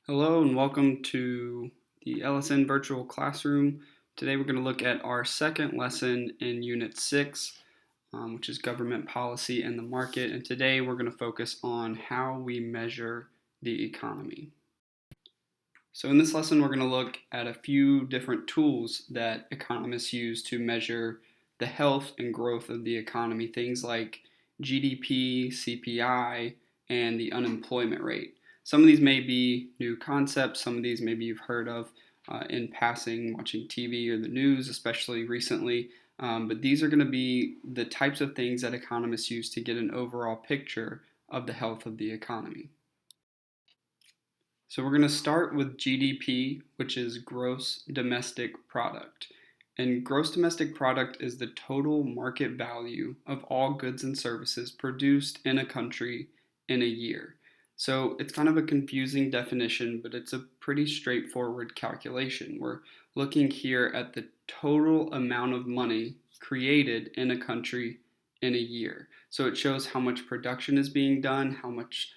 Hello and welcome to the LSN Virtual Classroom. Today we're going to look at our second lesson in Unit 6, which is Government Policy and the Market. And today we're going to focus on how we measure the economy. So in this lesson we're going to look at a few different tools that economists use to measure the health and growth of the economy, things like GDP, CPI, and the unemployment rate. Some of these may be new concepts, some of these maybe you've heard of in passing, watching TV or the news, especially recently. But these are going to be the types of things that economists use to get an overall picture of the health of the economy. So we're going to start with GDP, which is gross domestic product. And gross domestic product is the total market value of all goods and services produced in a country in a year. So it's kind of a confusing definition, but it's a pretty straightforward calculation. We're looking here at the total amount of money created in a country in a year. So it shows how much production is being done, how much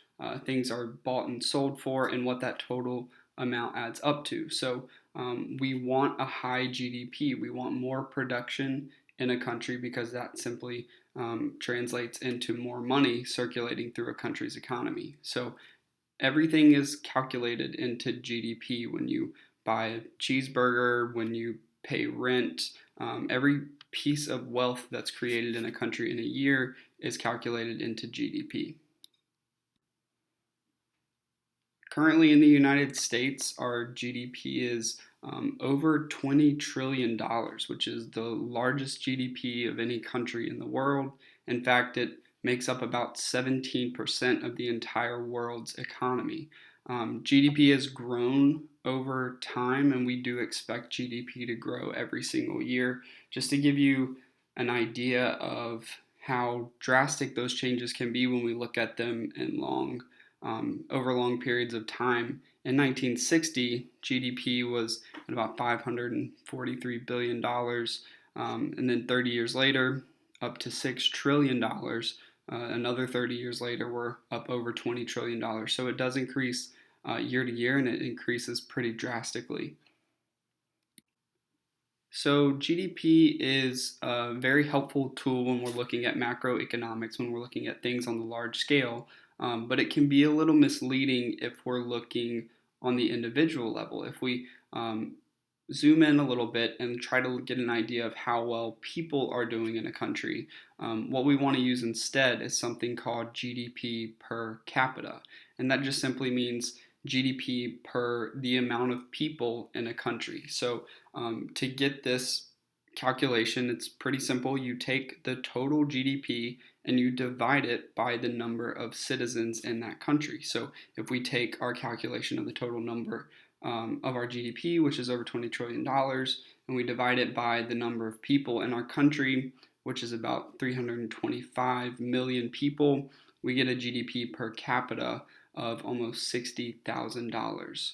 things are bought and sold for, and what that total amount adds up to. So we want a high GDP. We want more production in a country because that simply translates into more money circulating through a country's economy. So everything is calculated into GDP when you buy a cheeseburger, when you pay rent. Every piece of wealth that's created in a country in a year is calculated into GDP. Currently in the United States, our GDP is over $20 trillion, which is the largest GDP of any country in the world. In fact, it makes up about 17% of the entire world's economy. GDP has grown over time, and we do expect GDP to grow every single year. Just to give you an idea of how drastic those changes can be when we look at them in over long periods of time. In 1960, GDP was at about $543 billion, and then 30 years later, up to $6 trillion. Another 30 years later, we're up over $20 trillion. So it does increase year to year, and it increases pretty drastically. So GDP is a very helpful tool when we're looking at macroeconomics, when we're looking at things on the large scale, but it can be a little misleading if we're looking on the individual level. If we zoom in a little bit and try to get an idea of how well people are doing in a country, what we want to use instead is something called GDP per capita. And that just simply means GDP per the amount of people in a country. So to get this calculation, it's pretty simple. You take the total GDP and you divide it by the number of citizens in that country. So if we take our calculation of the total number of our GDP, which is over $20 trillion, and we divide it by the number of people in our country, which is about 325 million people, we get a GDP per capita of almost $60,000.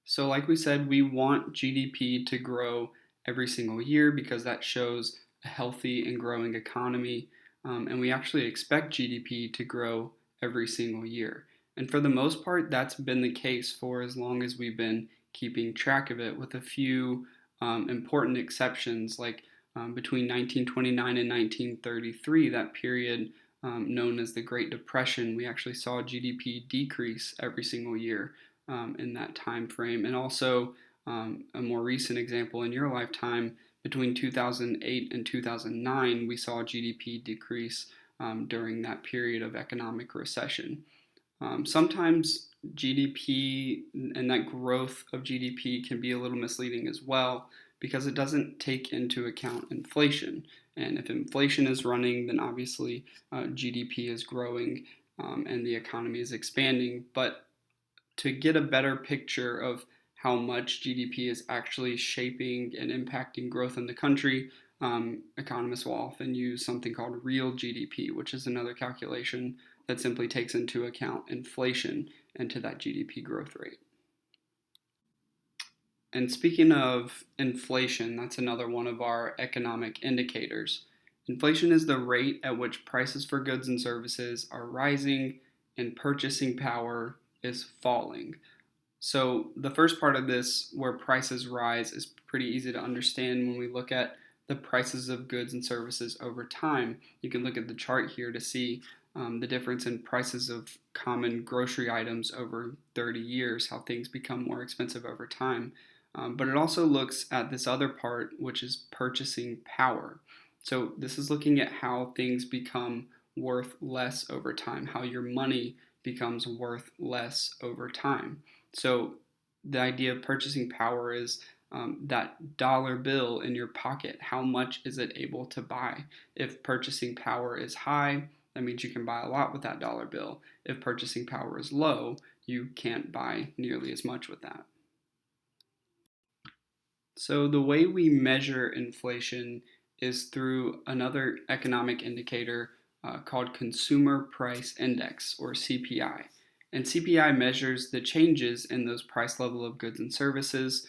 So like we said, we want GDP to grow every single year because that shows a healthy and growing economy. And we actually expect GDP to grow every single year. And for the most part, that's been the case for as long as we've been keeping track of it, with a few important exceptions, like between 1929 and 1933, that period known as the Great Depression, we actually saw GDP decrease every single year in that time frame. And also a more recent example in your lifetime, between 2008 and 2009, we saw GDP decrease during that period of economic recession. Sometimes GDP and that growth of GDP can be a little misleading as well because it doesn't take into account inflation. And if inflation is running, then obviously GDP is growing and the economy is expanding. But to get a better picture of how much GDP is actually shaping and impacting growth in the country, economists will often use something called real GDP, which is another calculation that simply takes into account inflation into that GDP growth rate. And speaking of inflation, that's another one of our economic indicators. Inflation is the rate at which prices for goods and services are rising and purchasing power is falling. So the first part of this, where prices rise, is pretty easy to understand when we look at the prices of goods and services over time. You can look at the chart here to see the difference in prices of common grocery items over 30 years, how things become more expensive over time. But it also looks at this other part, which is purchasing power. So this is looking at how things become worth less over time, how your money becomes worth less over time. So the idea of purchasing power is that dollar bill in your pocket. How much is it able to buy? If purchasing power is high, that means you can buy a lot with that dollar bill. If purchasing power is low, you can't buy nearly as much with that. So the way we measure inflation is through another economic indicator called Consumer Price Index, or CPI. And CPI measures the changes in those price level of goods and services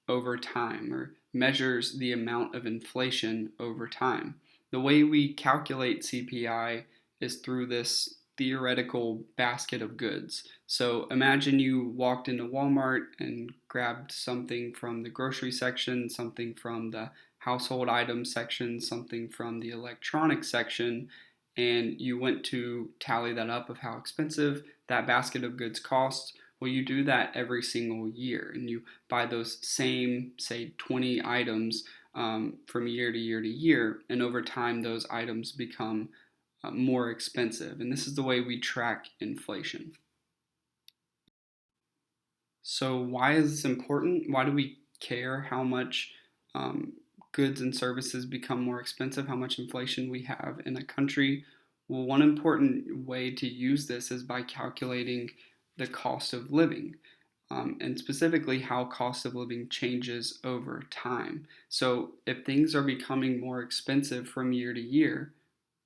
over time, or measures the amount of inflation over time. The way we calculate CPI is through this theoretical basket of goods. So imagine you walked into Walmart and grabbed something from the grocery section, something from the household items section, something from the electronics section, and you went to tally that up of how expensive that basket of goods costs. Well, you do that every single year, and you buy those same, say, 20 items from year to year to year, and over time, those items become more expensive. And this is the way we track inflation. So, why is this important? Why do we care how much um, goods and services become more expensive, how much inflation we have in a country? Well, one important way to use this is by calculating the cost of living. And specifically how cost of living changes over time. So, if things are becoming more expensive from year to year,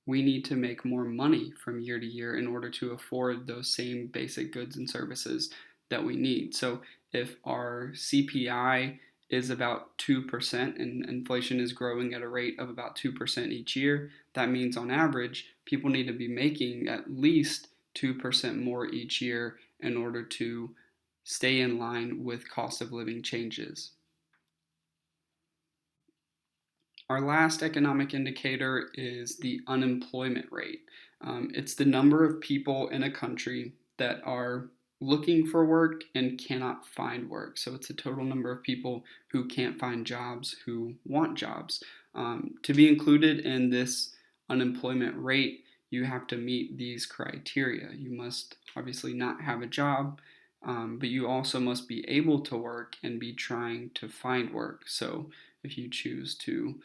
we need to make more money from year to year in order to afford those same basic goods and services that we need. So if our CPI is about 2% and inflation is growing at a rate of about 2% each year, that means on average, people need to be making at least 2% more each year in order to stay in line with cost of living changes. Our last economic indicator is the unemployment rate. It's the number of people in a country that are looking for work and cannot find work. So it's the total number of people who can't find jobs who want jobs. To be included in this unemployment rate, you have to meet these criteria. You must obviously not have a job, but you also must be able to work and be trying to find work. So if you choose to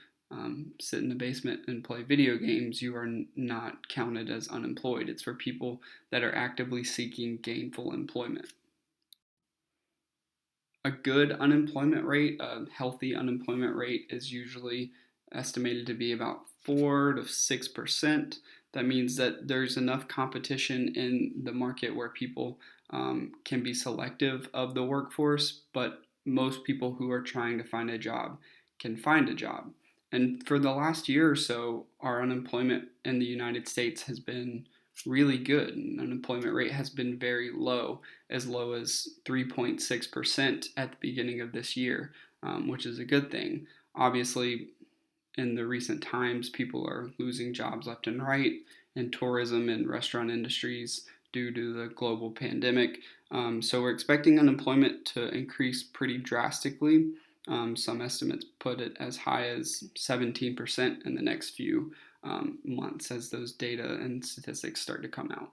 sit in the basement and play video games, you are not counted as unemployed. It's for people that are actively seeking gainful employment. A good unemployment rate, a healthy unemployment rate, is usually estimated to be about 4 to 6%. That means that there's enough competition in the market where people can be selective of the workforce, but most people who are trying to find a job can find a job. And for the last year or so, our unemployment in the United States has been really good. And unemployment rate has been very low as 3.6% at the beginning of this year, which is a good thing. Obviously, in the recent times, people are losing jobs left and right in tourism and restaurant industries due to the global pandemic. So we're expecting unemployment to increase pretty drastically. Some estimates put it as high as 17% in the next few months as those data and statistics start to come out.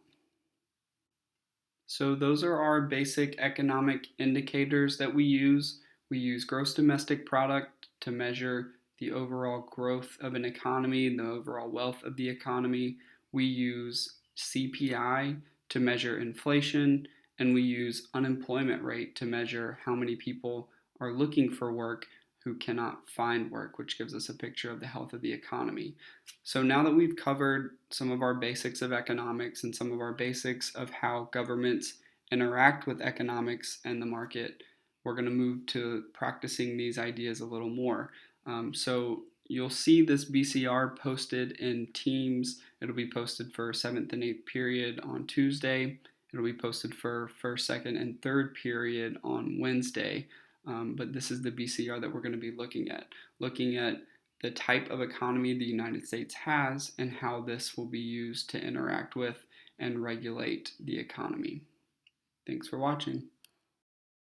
So those are our basic economic indicators that we use. We use gross domestic product to measure the overall growth of an economy, the overall wealth of the economy. We use CPI to measure inflation, and we use unemployment rate to measure how many people are looking for work who cannot find work, which gives us a picture of the health of the economy. So now that we've covered some of our basics of economics and some of our basics of how governments interact with economics and the market, we're going to move to practicing these ideas a little more. So You'll see this BCR posted in Teams. It'll be posted for 7th and 8th period on Tuesday. It'll be posted for 1st, 2nd, and 3rd period on Wednesday. But this is the BCR that we're going to be looking at the type of economy the United States has and how this will be used to interact with and regulate the economy. Thanks for watching.